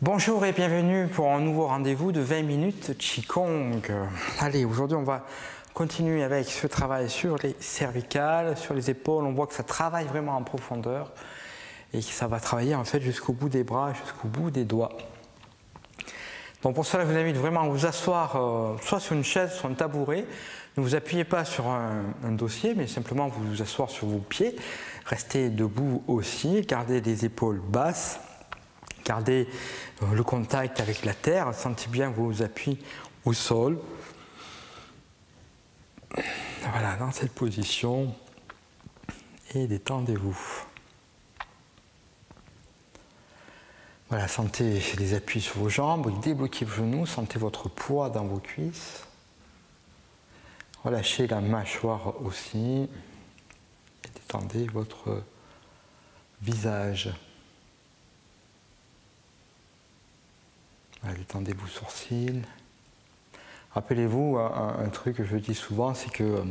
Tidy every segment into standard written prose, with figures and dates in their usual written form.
Bonjour et bienvenue pour un nouveau rendez-vous de 20 minutes Qigong. Allez, aujourd'hui on va continuer avec ce travail sur les cervicales, sur les épaules. On voit que ça travaille vraiment en profondeur et que ça va travailler en fait jusqu'au bout des bras, jusqu'au bout des doigts. Donc pour cela, je vous invite vraiment à vous asseoir soit sur une chaise, soit un tabouret. Ne vous appuyez pas sur un dossier, mais simplement vous asseoir sur vos pieds. Restez debout aussi, gardez les épaules basses. Gardez le contact avec la terre, sentez bien vos appuis au sol. Voilà, dans cette position. Et détendez-vous. Voilà, sentez les appuis sur vos jambes, débloquez vos genoux, sentez votre poids dans vos cuisses. Relâchez la mâchoire aussi. Et détendez votre visage. Détendez vos sourcils. Rappelez-vous, un truc que je dis souvent, c'est que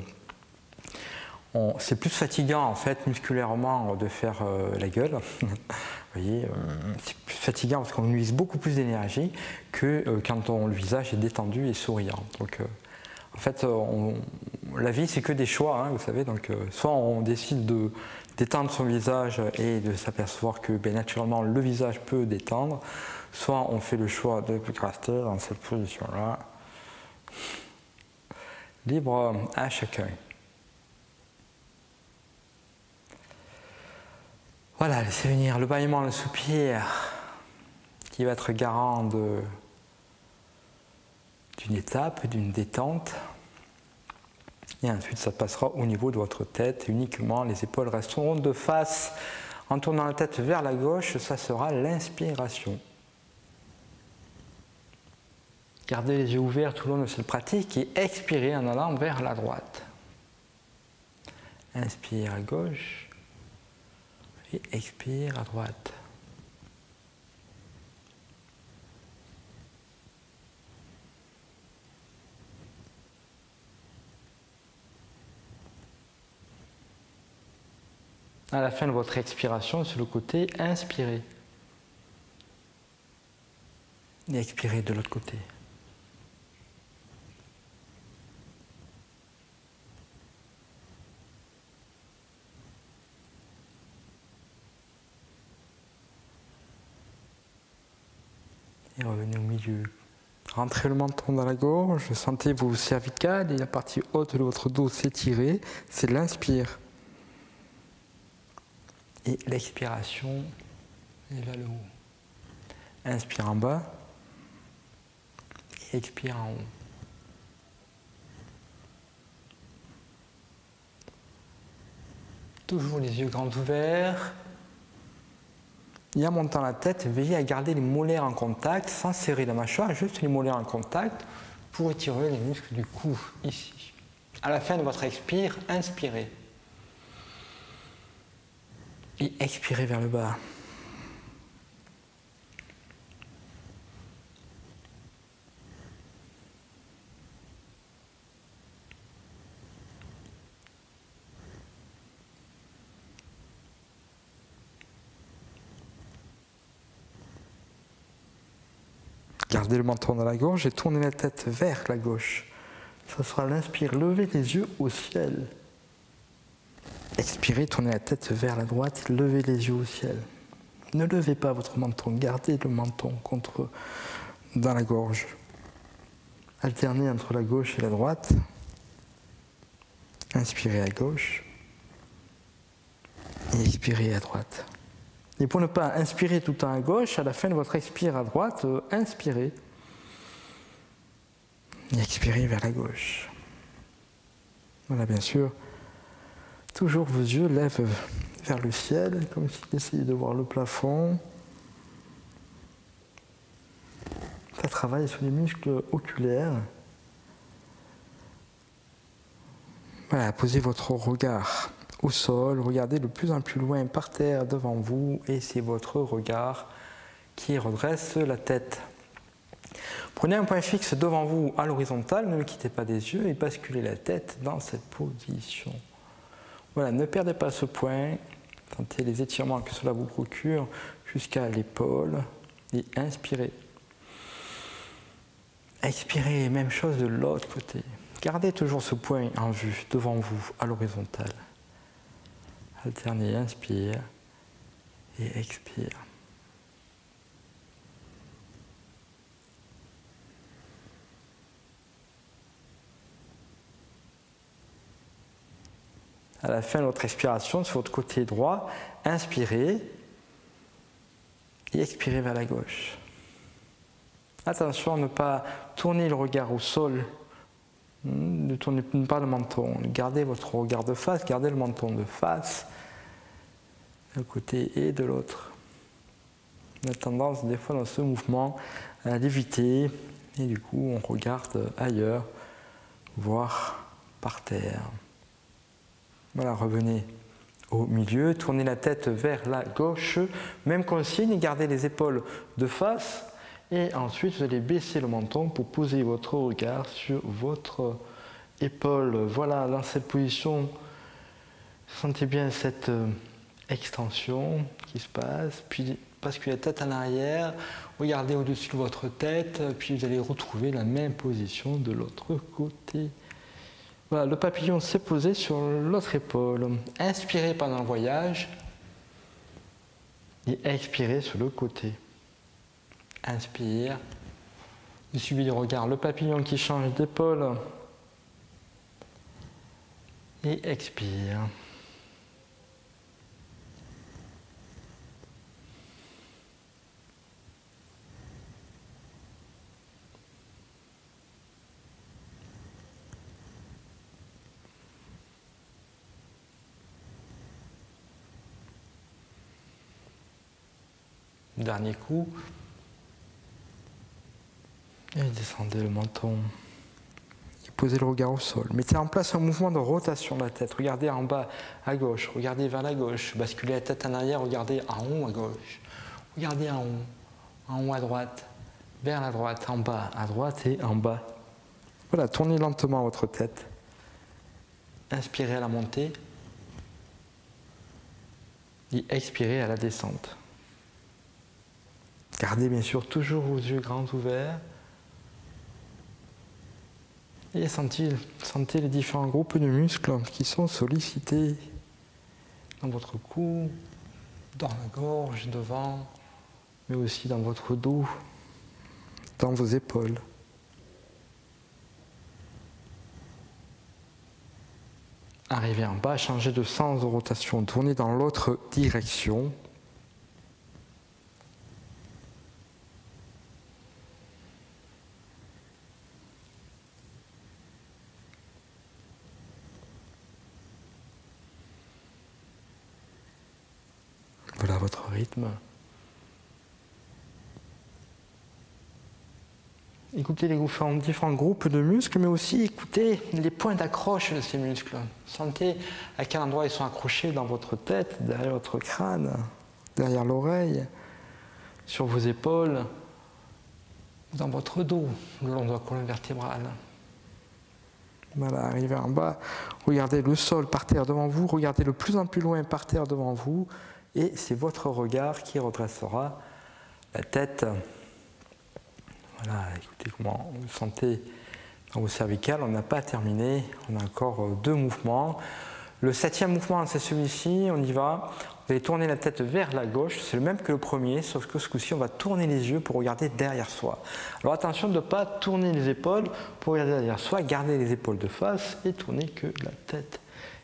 c'est plus fatigant en fait musculairement de faire la gueule. Vous voyez, c'est plus fatigant parce qu'on utilise beaucoup plus d'énergie que quand le visage est détendu et souriant. Donc en fait, la vie c'est que des choix, hein, vous savez. Donc soit on décide de détendre son visage et de s'apercevoir que naturellement le visage peut détendre, soit on fait le choix de rester dans cette position-là. Libre à chacun. Voilà, laissez venir le bâillement, le soupir, qui va être garant d'une étape, d'une détente. Et ensuite, ça passera au niveau de votre tête. Uniquement, les épaules resteront de face. En tournant la tête vers la gauche, ça sera l'inspiration. Gardez les yeux ouverts tout le long de cette pratique et expirez en allant vers la droite. Inspire à gauche et expire à droite. À la fin de votre expiration, sur le côté, inspirez. Et expirez de l'autre côté. Et revenez au milieu. Rentrez le menton dans la gorge, sentez vos cervicales et la partie haute de votre dos s'étirer. C'est l'inspire. Et l'expiration est vers le haut. Inspire en bas et expire en haut. Toujours les yeux grands ouverts. Et en montant la tête, veillez à garder les molaires en contact, sans serrer la mâchoire, juste les molaires en contact pour étirer les muscles du cou, ici. À la fin de votre expire, inspirez. Et expirez vers le bas. Gardez le menton dans la gorge et tournez la tête vers la gauche. Ce sera l'inspire, levez les yeux au ciel. Expirez, tournez la tête vers la droite, levez les yeux au ciel. Ne levez pas votre menton, gardez le menton dans la gorge. Alternez entre la gauche et la droite. Inspirez à gauche et expirez à droite. Et pour ne pas inspirer tout le temps à gauche, à la fin de votre expire à droite, inspirez. Et expirez vers la gauche. Voilà, bien sûr. Toujours vos yeux lèvent vers le ciel, comme si vous essayiez de voir le plafond. Ça travaille sur les muscles oculaires. Voilà, posez votre regard au sol, regardez de plus en plus loin par terre devant vous et c'est votre regard qui redresse la tête. Prenez un point fixe devant vous à l'horizontale, ne le quittez pas des yeux et basculez la tête dans cette position. Voilà, ne perdez pas ce point, sentez les étirements que cela vous procure jusqu'à l'épaule. Et inspirez. Expirez, même chose de l'autre côté. Gardez toujours ce point en vue devant vous, à l'horizontale. Alternez, inspire et expire. À la fin de votre expiration, sur votre côté droit, inspirez et expirez vers la gauche. Attention à ne pas tourner le regard au sol, ne tournez pas le menton, gardez votre regard de face, gardez le menton de face, d'un côté et de l'autre. On a tendance des fois dans ce mouvement à l'éviter et du coup on regarde ailleurs, voire par terre. Voilà, revenez au milieu, tournez la tête vers la gauche, même consigne, gardez les épaules de face et ensuite vous allez baisser le menton pour poser votre regard sur votre épaule. Voilà, dans cette position, sentez bien cette extension qui se passe, puis basculez la tête en arrière, regardez au-dessus de votre tête, puis vous allez retrouver la même position de l'autre côté. Voilà, le papillon s'est posé sur l'autre épaule. Inspirez pendant le voyage et expirez sur le côté. Inspire. Vous suivez du regard le papillon qui change d'épaule. Et expire. Dernier coup. Et descendez le menton. Et posez le regard au sol. Mettez en place un mouvement de rotation de la tête. Regardez en bas à gauche, regardez vers la gauche. Basculez la tête en arrière, regardez en haut à gauche. Regardez en haut à droite, vers la droite, en bas à droite et en bas. Voilà, tournez lentement votre tête. Inspirez à la montée. Et expirez à la descente. Gardez bien sûr toujours vos yeux grands ouverts. Et sentez les différents groupes de muscles qui sont sollicités dans votre cou, dans la gorge, devant, mais aussi dans votre dos, dans vos épaules. Arrivez en bas, changez de sens de rotation, tournez dans l'autre direction. Voilà votre rythme. Écoutez les différents groupes de muscles, mais aussi écoutez les points d'accroche de ces muscles. Sentez à quel endroit ils sont accrochés dans votre tête, derrière votre crâne, derrière l'oreille, sur vos épaules, dans votre dos, le long de la colonne vertébrale. Voilà, arrivez en bas, regardez le sol par terre devant vous, regardez le plus en plus loin par terre devant vous, et c'est votre regard qui redressera la tête. Voilà, écoutez comment vous sentez dans vos cervicales. On n'a pas terminé, on a encore 2 mouvements. Le 7e mouvement, c'est celui-ci, on y va. Vous allez tourner la tête vers la gauche, c'est le même que le premier, sauf que ce coup-ci, on va tourner les yeux pour regarder derrière soi. Alors attention de ne pas tourner les épaules pour regarder derrière soi, gardez les épaules de face et tournez que la tête.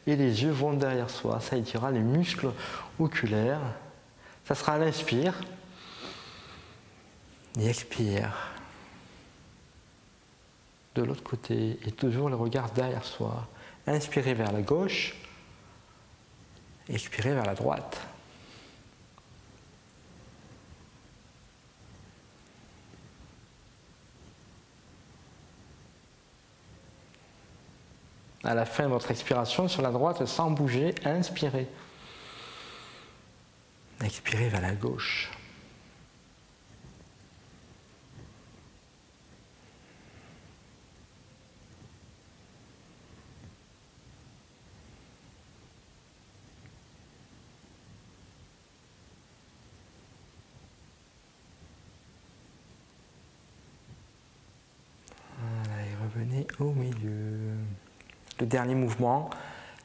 Et les yeux vont derrière soi, ça étirera les muscles oculaires. Ça sera à l'inspire. Et expire. De l'autre côté, et toujours le regard derrière soi. Inspirez vers la gauche, expirez vers la droite. À la fin de votre expiration, sur la droite, sans bouger, inspirez. Expirez vers la gauche. et au milieu. Le dernier mouvement,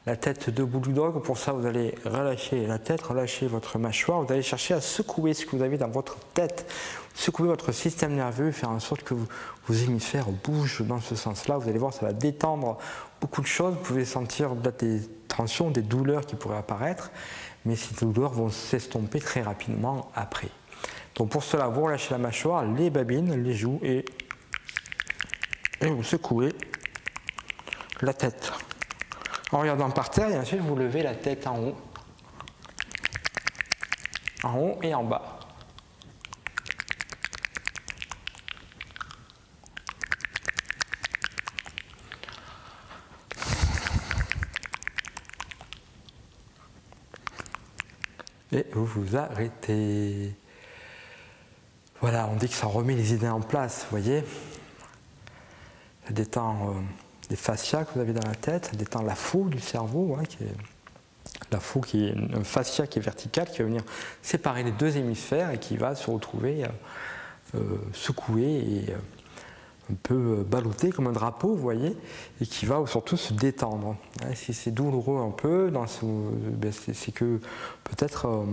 la tête de Bulldog Dog. Pour ça, vous allez relâcher la tête, relâcher votre mâchoire. Vous allez chercher à secouer ce que vous avez dans votre tête, secouer votre système nerveux, faire en sorte que vos hémisphères bougent dans ce sens-là. Vous allez voir, ça va détendre beaucoup de choses. Vous pouvez sentir des tensions, des douleurs qui pourraient apparaître, mais ces douleurs vont s'estomper très rapidement après. Donc pour cela, vous relâchez la mâchoire, les babines, les joues et vous secouez la tête en regardant par terre, et ensuite vous levez la tête en haut et en bas. Et vous vous arrêtez. Voilà, on dit que ça remet les idées en place, vous voyez. Ça détend les fascias que vous avez dans la tête, ça détend la faue du cerveau, hein, la faue qui est un fascia qui est vertical, qui va venir séparer les deux hémisphères et qui va se retrouver secoué et un peu ballotté comme un drapeau, vous voyez, et qui va surtout se détendre. Si c'est douloureux un peu, c'est que peut-être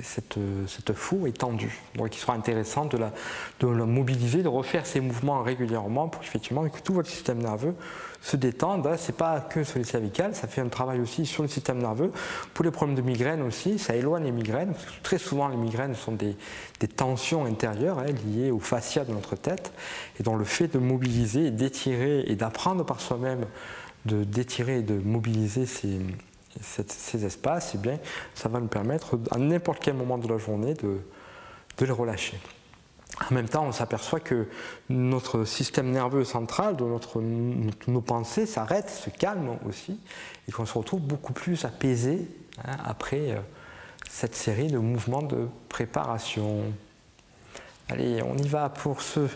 cette faue est tendue. Donc il sera intéressant de la mobiliser, de refaire ces mouvements régulièrement pour effectivement que tout votre système nerveux se détende. Ce n'est pas que sur les cervicales, ça fait un travail aussi sur le système nerveux. Pour les problèmes de migraine aussi, ça éloigne les migraines, parce que très souvent les migraines sont des tensions intérieures liées au fascia de notre tête, et donc le fait de mobiliser, d'étirer et d'apprendre par soi-même d'étirer et de mobiliser ces espaces, eh bien, ça va nous permettre à n'importe quel moment de la journée de les relâcher. En même temps, on s'aperçoit que notre système nerveux central, nos pensées s'arrêtent, se calment aussi, et qu'on se retrouve beaucoup plus apaisé après cette série de mouvements de préparation. Allez, on y va pour ce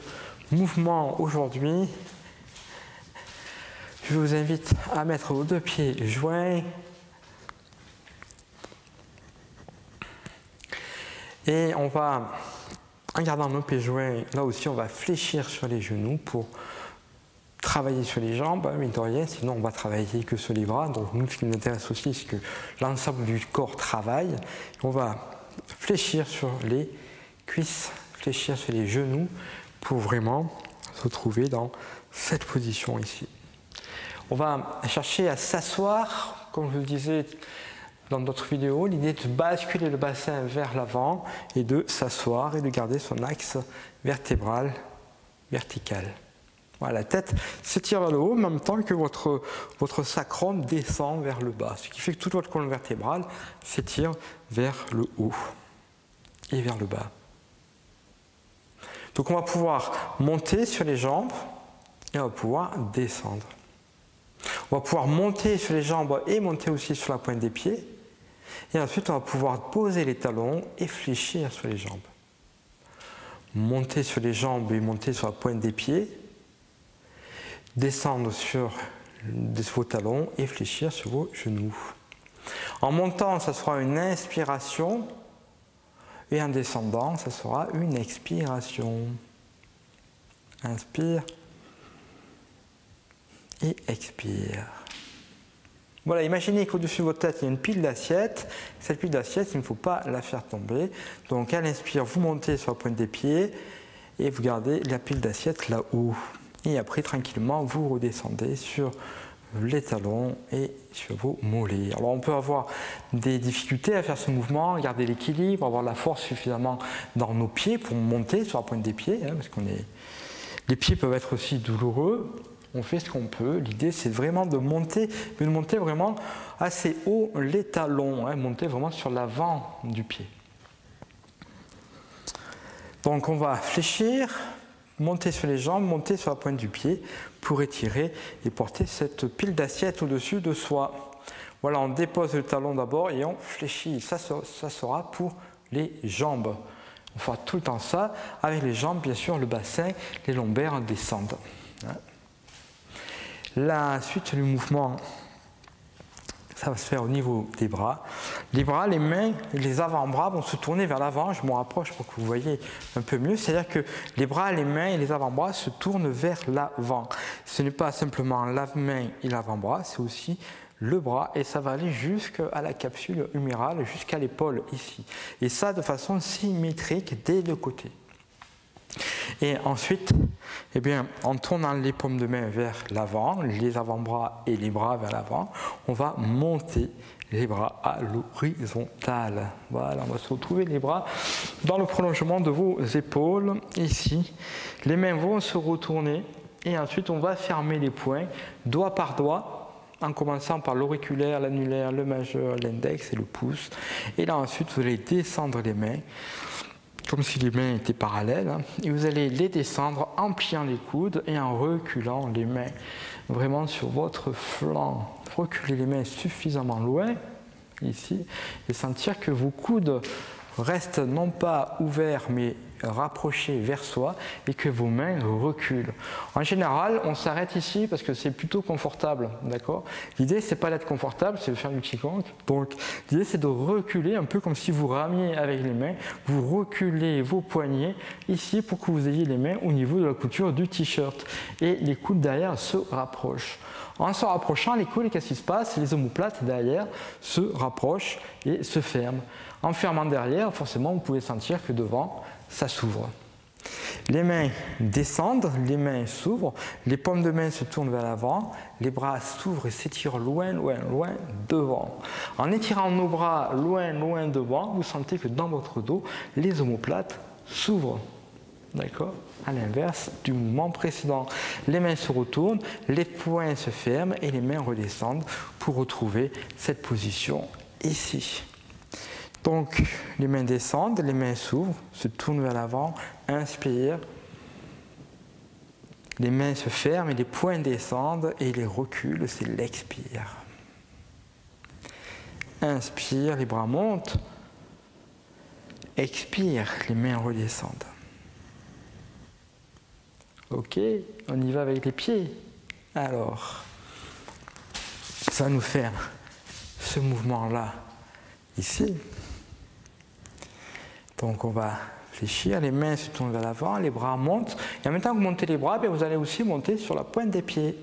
mouvement aujourd'hui. Je vous invite à mettre vos deux pieds joints. Et on va, en gardant nos pieds joints, là aussi on va fléchir sur les genoux pour travailler sur les jambes, mais de rien, sinon on va travailler que sur les bras. Donc nous, ce qui nous intéresse aussi, c'est que l'ensemble du corps travaille. On va fléchir sur les cuisses, fléchir sur les genoux pour vraiment se trouver dans cette position ici. On va chercher à s'asseoir, comme je vous le disais dans d'autres vidéos, l'idée est de basculer le bassin vers l'avant et de s'asseoir et de garder son axe vertébral vertical. Voilà, la tête s'étire vers le haut en même temps que votre sacrum descend vers le bas, ce qui fait que toute votre colonne vertébrale s'étire vers le haut et vers le bas. Donc on va pouvoir monter sur les jambes et on va pouvoir descendre. On va pouvoir monter sur les jambes et monter aussi sur la pointe des pieds. Et ensuite, on va pouvoir poser les talons et fléchir sur les jambes. Monter sur les jambes et monter sur la pointe des pieds. Descendre sur vos talons et fléchir sur vos genoux. En montant, ça sera une inspiration. Et en descendant, ça sera une expiration. Inspire. Et expire. Voilà, imaginez qu'au-dessus de votre tête, il y a une pile d'assiettes. Cette pile d'assiettes, il ne faut pas la faire tomber. Donc à l'inspire, vous montez sur la pointe des pieds et vous gardez la pile d'assiettes là-haut. Et après, tranquillement, vous redescendez sur les talons et sur vos mollets. Alors on peut avoir des difficultés à faire ce mouvement, garder l'équilibre, avoir la force suffisamment dans nos pieds pour monter sur la pointe des pieds, parce que les pieds peuvent être aussi douloureux. On fait ce qu'on peut. L'idée, c'est vraiment de monter, mais de monter vraiment assez haut les talons, monter vraiment sur l'avant du pied. Donc, on va fléchir, monter sur les jambes, monter sur la pointe du pied pour étirer et porter cette pile d'assiettes au-dessus de soi. Voilà, on dépose le talon d'abord et on fléchit. Ça sera pour les jambes. On fera tout le temps ça. Avec les jambes, bien sûr, le bassin, les lombaires descendent. La suite du mouvement, Ça va se faire au niveau des bras. Les bras, les mains et les avant-bras vont se tourner vers l'avant. Je me rapproche pour que vous voyez un peu mieux. C'est-à-dire que les bras, les mains et les avant-bras se tournent vers l'avant. Ce n'est pas simplement la main et l'avant-bras, c'est aussi le bras, et ça va aller jusqu'à la capsule humérale, jusqu'à l'épaule ici. Et ça de façon symétrique des deux côtés. Et ensuite, eh bien, en tournant les paumes de main vers l'avant, les avant-bras et les bras vers l'avant, on va monter les bras à l'horizontale. Voilà, on va se retrouver les bras dans le prolongement de vos épaules, ici. Les mains vont se retourner et ensuite on va fermer les poings, doigt par doigt, en commençant par l'auriculaire, l'annulaire, le majeur, l'index et le pouce. Et là ensuite, vous allez descendre les mains, comme si les mains étaient parallèles, hein, et vous allez les descendre en pliant les coudes et en reculant les mains vraiment sur votre flanc. Reculez les mains suffisamment loin, ici, et sentir que vos coudes restent non pas ouverts mais rapprochés vers soi et que vos mains reculent. En général, on s'arrête ici parce que c'est plutôt confortable, d'accord? L'idée, c'est pas d'être confortable, c'est de faire du qigong. Donc, l'idée, c'est de reculer un peu comme si vous ramiez avec les mains. Vous reculez vos poignets ici pour que vous ayez les mains au niveau de la couture du t-shirt. Et les coudes derrière se rapprochent. En se rapprochant, les coudes, qu'est-ce qui se passe? Les omoplates derrière se rapprochent et se ferment. En fermant derrière, forcément, vous pouvez sentir que devant, ça s'ouvre. Les mains descendent, les mains s'ouvrent, les paumes de main se tournent vers l'avant, les bras s'ouvrent et s'étirent loin, loin, loin devant. En étirant nos bras loin, loin devant, vous sentez que dans votre dos, les omoplates s'ouvrent. D'accord? À l'inverse du mouvement précédent. Les mains se retournent, les poings se ferment et les mains redescendent pour retrouver cette position ici. Donc, les mains descendent, les mains s'ouvrent, se tournent vers l'avant, inspire. Les mains se ferment et les poings descendent et les reculent, c'est l'expire. Inspire, les bras montent. Expire, les mains redescendent. Ok, on y va avec les pieds. Alors, ça va nous faire ce mouvement-là, ici. Donc on va fléchir, les mains se tournent vers l'avant, les bras montent. Et en même temps que vous montez les bras, vous allez aussi monter sur la pointe des pieds.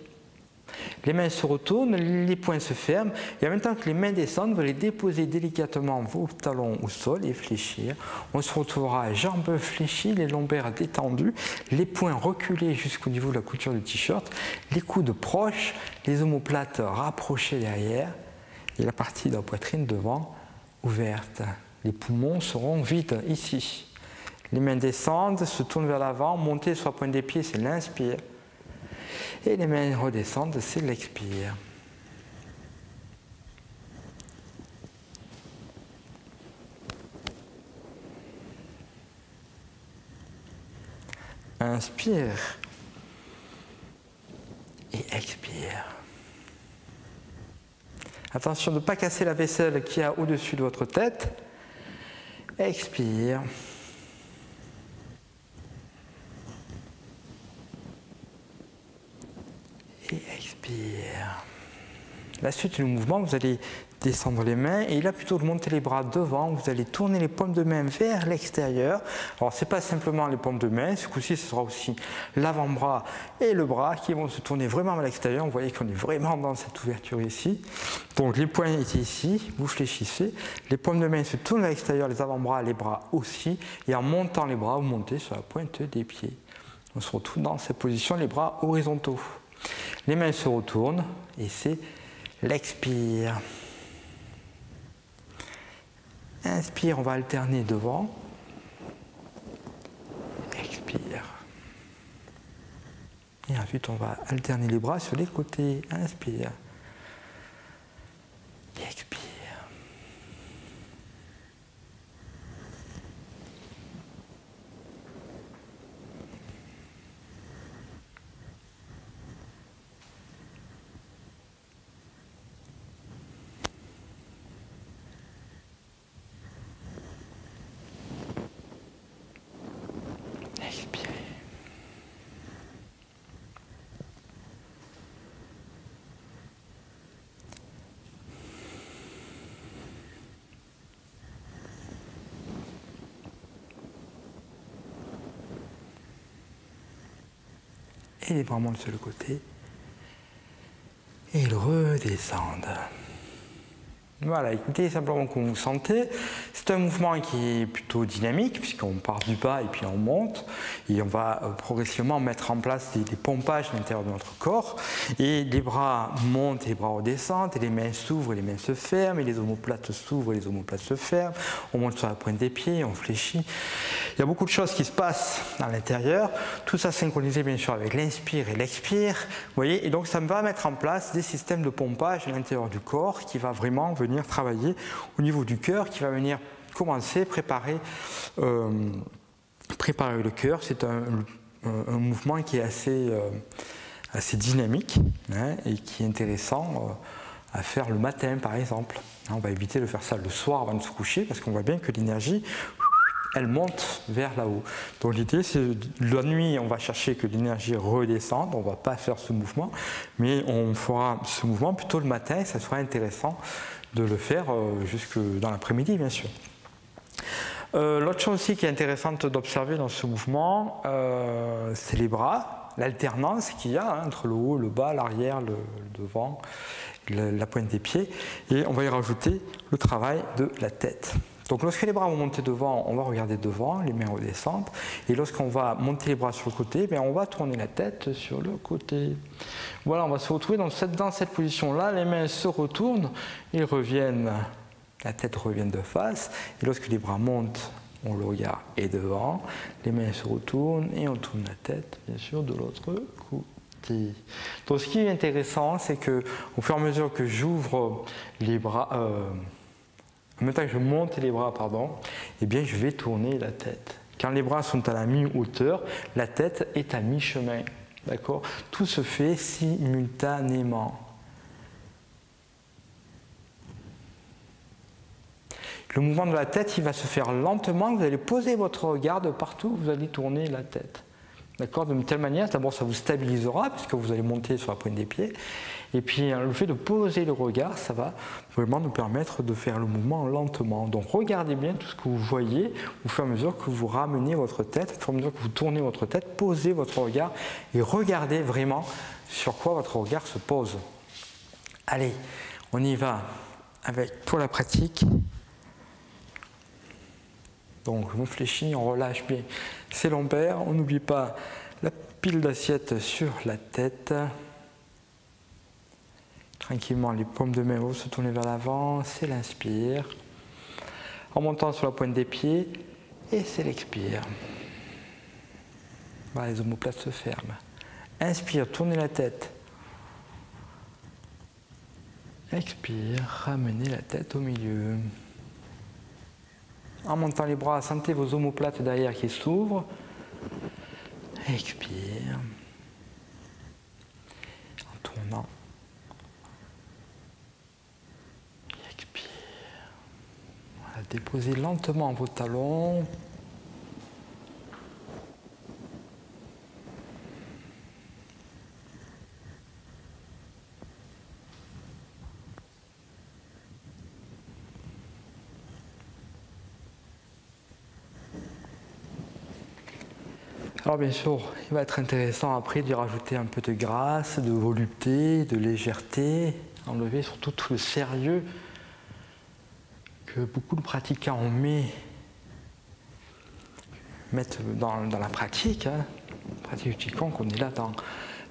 Les mains se retournent, les poings se ferment. Et en même temps que les mains descendent, vous allez déposer délicatement vos talons au sol et fléchir. On se retrouvera jambes fléchies, les lombaires détendus, les poings reculés jusqu'au niveau de la couture du t-shirt, les coudes proches, les omoplates rapprochées derrière et la partie de la poitrine devant ouverte. Les poumons seront vides ici. Les mains descendent, se tournent vers l'avant, monter sur la pointe des pieds, c'est l'inspire. Et les mains redescendent, c'est l'expire. Inspire. Et expire. Attention de ne pas casser la vaisselle qu'il y a au-dessus de votre tête. Expire. Et expire. La suite du mouvement, vous allez descendre les mains et là, plutôt que de monter les bras devant, vous allez tourner les paumes de main vers l'extérieur. Alors, ce n'est pas simplement les paumes de main, ce coup-ci, ce sera aussi l'avant-bras et le bras qui vont se tourner vraiment vers l'extérieur. Vous voyez qu'on est vraiment dans cette ouverture ici. Donc, les poings étaient ici, vous fléchissez. Les paumes de main se tournent vers l'extérieur, les avant-bras, les bras aussi. Et en montant les bras, vous montez sur la pointe des pieds. On se retrouve dans cette position, les bras horizontaux. Les mains se retournent et c'est l'expire. Inspire, on va alterner devant. Expire. Et ensuite, on va alterner les bras sur les côtés. Inspire. Et expire. et les bras montent sur le côté et ils redescendent. Voilà, écoutez simplement comment vous sentez. C'est un mouvement qui est plutôt dynamique puisqu'on part du bas et puis on monte et on va progressivement mettre en place des pompages à l'intérieur de notre corps et les bras montent et les bras redescendent et les mains s'ouvrent et les mains se ferment et les omoplates s'ouvrent et les omoplates se ferment. On monte sur la pointe des pieds, on fléchit. Il y a beaucoup de choses qui se passent à l'intérieur. Tout ça synchronisé bien sûr avec l'inspire et l'expire. Vous voyez, et donc ça va mettre en place des systèmes de pompage à l'intérieur du corps qui va vraiment venir travailler au niveau du cœur, qui va venir commencer, préparer le cœur. C'est un mouvement qui est assez dynamique et qui est intéressant à faire le matin par exemple. On va éviter de faire ça le soir avant de se coucher parce qu'on voit bien que l'énergie elle monte vers là-haut. Donc l'idée c'est la nuit on va chercher que l'énergie redescende, on ne va pas faire ce mouvement, mais on fera ce mouvement plutôt le matin et ça sera intéressant de le faire jusque dans l'après-midi bien sûr. L'autre chose aussi qui est intéressante d'observer dans ce mouvement, c'est les bras, l'alternance qu'il y a entre le haut, le bas, l'arrière, le devant, la pointe des pieds, et on va y rajouter le travail de la tête. Donc lorsque les bras vont monter devant, on va regarder devant, les mains redescendent, et lorsqu'on va monter les bras sur le côté, on va tourner la tête sur le côté. Voilà, on va se retrouver dans cette position-là, les mains se retournent, ils reviennent, la tête revient de face, et lorsque les bras montent, on le regard est devant, les mains se retournent et on tourne la tête, bien sûr, de l'autre côté. Donc ce qui est intéressant, c'est que au fur et à mesure que j'ouvre les bras, en même temps que je monte les bras, eh bien je vais tourner la tête. Quand les bras sont à la mi-hauteur, la tête est à mi-chemin. D'accord ? Tout se fait simultanément. Le mouvement de la tête, il va se faire lentement. Vous allez poser votre regard de partout où vous allez tourner la tête. D'accord ? De telle manière, d'abord ça vous stabilisera puisque vous allez monter sur la pointe des pieds. Et puis le fait de poser le regard, ça va vraiment nous permettre de faire le mouvement lentement. Donc regardez bien tout ce que vous voyez au fur et à mesure que vous ramenez votre tête, au fur et à mesure que vous tournez votre tête, posez votre regard et regardez vraiment sur quoi votre regard se pose. Allez, on y va pour la pratique. Donc on fléchit, on relâche bien ses lombaires, on n'oublie pas la pile d'assiette sur la tête. Tranquillement, les paumes de main vont se tourner vers l'avant, c'est l'inspire. En montant sur la pointe des pieds, et c'est l'expire. Voilà, les omoplates se ferment. Inspire, tournez la tête. Expire, ramenez la tête au milieu. En montant les bras, sentez vos omoplates derrière qui s'ouvrent. Expire. En tournant. Expire. Voilà, déposez lentement vos talons. Alors bien sûr, il va être intéressant après d'y rajouter un peu de grâce, de volupté, de légèreté, enlever surtout tout le sérieux que beaucoup de pratiquants mettent dans la pratique. La pratique du Qigong, on est là dans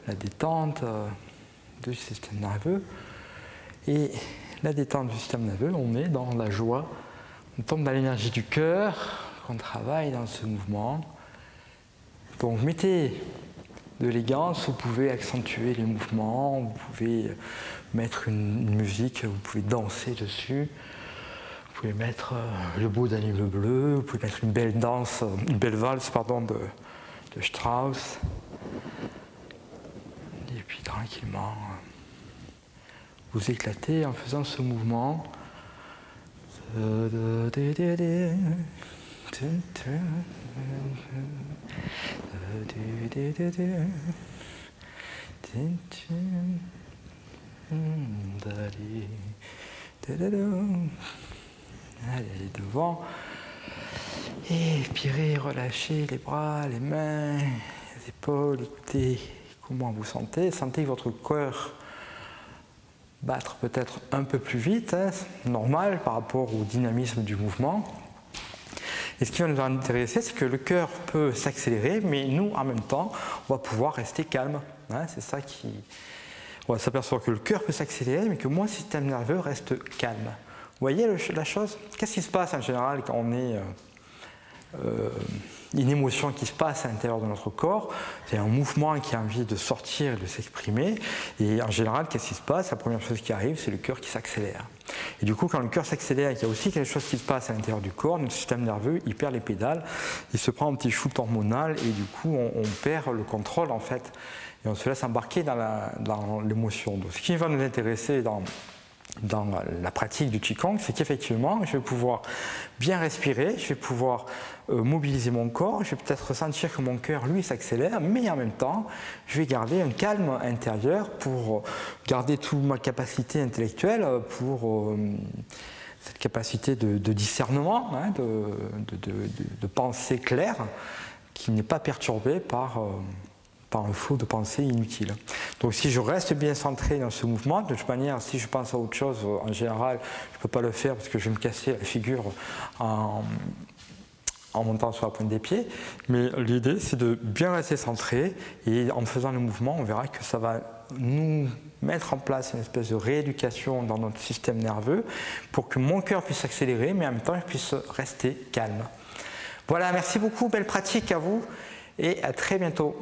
la détente du système nerveux. Et la détente du système nerveux, on met dans la joie, on tombe dans l'énergie du cœur, on travaille dans ce mouvement. Donc mettez de l'élégance, vous pouvez accentuer les mouvements, vous pouvez mettre une musique, vous pouvez danser dessus, vous pouvez mettre le beau d'anime bleu, vous pouvez mettre une belle valse de Strauss. Et puis tranquillement, vous éclatez en faisant ce mouvement. Allez devant, et expirez, relâchez les bras, les mains, les épaules, écoutez comment vous sentez. Sentez votre cœur battre peut-être un peu plus vite, hein, normal par rapport au dynamisme du mouvement. Et ce qui va nous intéresser, c'est que le cœur peut s'accélérer, mais nous, en même temps, on va pouvoir rester calme. Hein, c'est ça qui... On va s'apercevoir que le cœur peut s'accélérer, mais que mon système nerveux reste calme. Vous voyez la chose? Qu'est-ce qui se passe en général quand on est... une émotion qui se passe à l'intérieur de notre corps, c'est un mouvement qui a envie de sortir et de s'exprimer, et en général, qu'est-ce qui se passe? La première chose qui arrive, c'est le cœur qui s'accélère. Et du coup, quand le cœur s'accélère et qu'il y a aussi quelque chose qui se passe à l'intérieur du corps, notre système nerveux, il perd les pédales, il se prend un petit shoot hormonal, et du coup, on perd le contrôle, en fait, et on se laisse embarquer dans l'émotion. Donc, ce qui va nous intéresser dans la pratique du Qigong, c'est qu'effectivement, je vais pouvoir bien respirer, je vais pouvoir mobiliser mon corps, je vais peut-être ressentir que mon cœur, lui, s'accélère, mais en même temps, je vais garder un calme intérieur pour garder toute ma capacité intellectuelle, pour cette capacité de discernement, hein, de pensée claire, qui n'est pas perturbée par un flot de pensée inutile. Donc si je reste bien centré dans ce mouvement, de toute manière, si je pense à autre chose, en général, je ne peux pas le faire parce que je vais me casser la figure en montant sur la pointe des pieds. Mais l'idée, c'est de bien rester centré, et en faisant le mouvement, on verra que ça va nous mettre en place une espèce de rééducation dans notre système nerveux pour que mon cœur puisse s'accélérer, mais en même temps, je puisse rester calme. Voilà, merci beaucoup, belle pratique à vous, et à très bientôt.